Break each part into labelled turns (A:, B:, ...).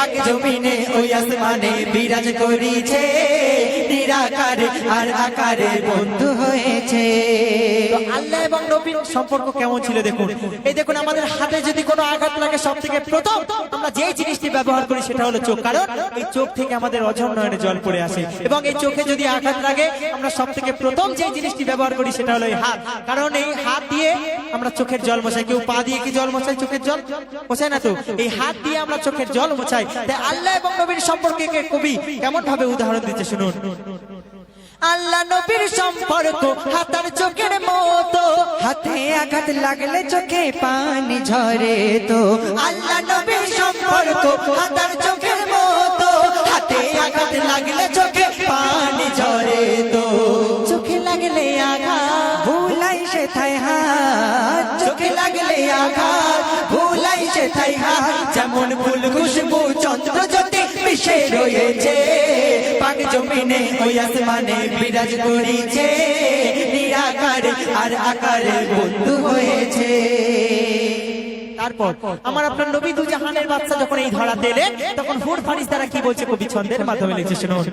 A: পাক জমিনে ওই আসমানে বিরাজ করিছে, নিরাকারে আর আকারে বন্ধু হয়েছে। আল্লাহ এবং নবীর সম্পর্ক কেমন ছিল দেখুন। এই দেখুন, আমাদের হাতে যদি কোনো আঘাত লাগে সব থেকে প্রথম আমরা যে জিনিসটি ব্যবহার করি সেটা হলো চোখ, কারণ এই চোখ থেকে আমাদের অঝর নয়নে জল পড়ে আসে। এবং এই চোখে যদি আঘাত লাগে আমরা সব থেকে প্রথম যে জিনিসটি ব্যবহার করি সেটা হলো এই হাত, কারণ এই হাত দিয়ে আমরা চোখের জল মোছাই। কেউ পা দিয়ে কি জল মোছাই? চোখের জল মোছাই না তো, এই হাত দিয়ে আমরা চোখের জল মোছাই। তাই আল্লাহ এবং নবীর সম্পর্কে কবি কেমন ভাবে উদাহরণ দিতে শুনুন। আল্লাহ নবীর সম্পর্ক হাতার চোখের মতো, হাতে আঘাত লাগলে চোখে পানি ঝরে তো। আল্লাহ নবীর সম্পর্ক হাতার চোখের মতো, হাতে আঘাত লাগলে চোখে পানি ঝরে তো। চোখে লাগলে আঘাত ভুলাই সে থাই হাত, চোখে লাগলে আঘাত ভুলাই সে থাই হাত। যেমন ফুল খুশবু চন্দ্র জ্যোতি মিশে রয়েছে, পাক জমিনে ওই আসমানে বিরাজ করিছে, নিরাকারে আর আকারে বন্ধু হয়েছে। তারপর আমার আপনার নবী দু জাহানের বাদশা যখন এই ধরাতে এলেন, তখন হুর ফারিস্তারা কি বলছে কবি ছন্দের মাধ্যমে লিখছে শুনুন।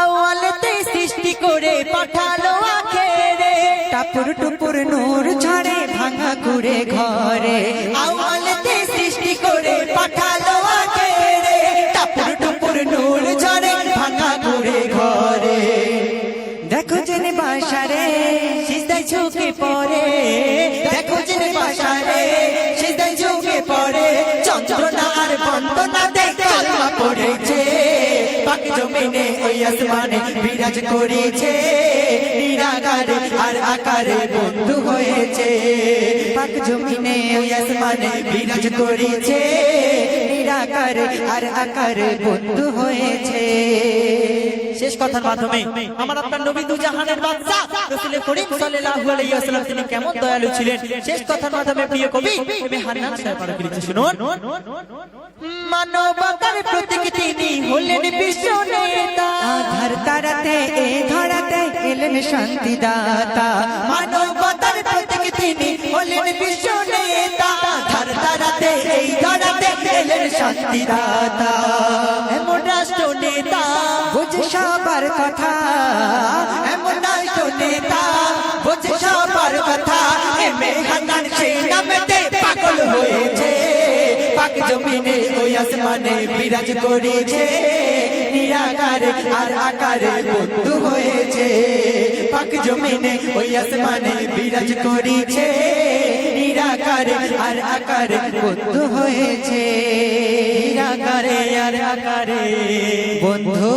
A: আওয়ালেতে সৃষ্টি করে পাঠালো আখেরে, টাপুর টুপুর নূর ঝরে ভাঙা কুড়ে ঘরে। আওয়ালেতে সৃষ্টি করে পাঠালো আখেরে, টাপুর টুপুর নূর ঝরে ভাঙা কুড়ে ঘরে। দেখো জেনে বাসারে সিজদায় ঝুঁকে পড়ে, দেখো জেনে বাসারে সিজদায় ঝুঁকে পড়ে। যন্ত্রণা আর বন্দনা দেখে কালমা পড়েছে, পাক জমিনে ওই আসমানে বিরাজ করেছে, নিরাকারে আর আকারে বন্ধু হয়েছে। পাক জমিনে ওই আসমানে বিরাজ করেছে, নিরাকারে আর আকারে বন্ধু হয়েছে। শেষ কথার মাধ্যমে আমার আপনার নবী দু জাহানের বাদশা রাসূল করিম সাল্লাল্লাহু আলাইহি ওয়াসাল্লাম তিনি কেমন দয়ালু ছিলেন, শেষ কথার মাধ্যমে প্রিয় কবি হান্নান সাহেব পাঠ করেছেন শুনুন। মানবতার প্রতীক তিনি হলেন বিশ্ব নেতা, আধার তারাতে এই ধরাতে এলেন শান্তিদাতা। মানবতার প্রতীক তিনি হলেন বিশ্ব নেতা, আধার তারাতে এই ধরাতে এলেন শান্তিদাতা। এমন রাষ্ট্র নেতা বুঝে সবার কথা, এমন রাষ্ট্র নেতা বুঝে সবার কথা। এমএ হান্নান সেই নামেতে পাগল হয়েছে, পাক জমিনে ওই আসমানে বিরাজ করেছে, নিরাকারে আর আকারে বন্ধু হয়েছে। পাক জমিনে ওই আসমানে বিরাজ করেছে, নিরাকারে আর আকারে বন্ধু হয়েছে, নিরাকারে আর আকারে বন্ধু।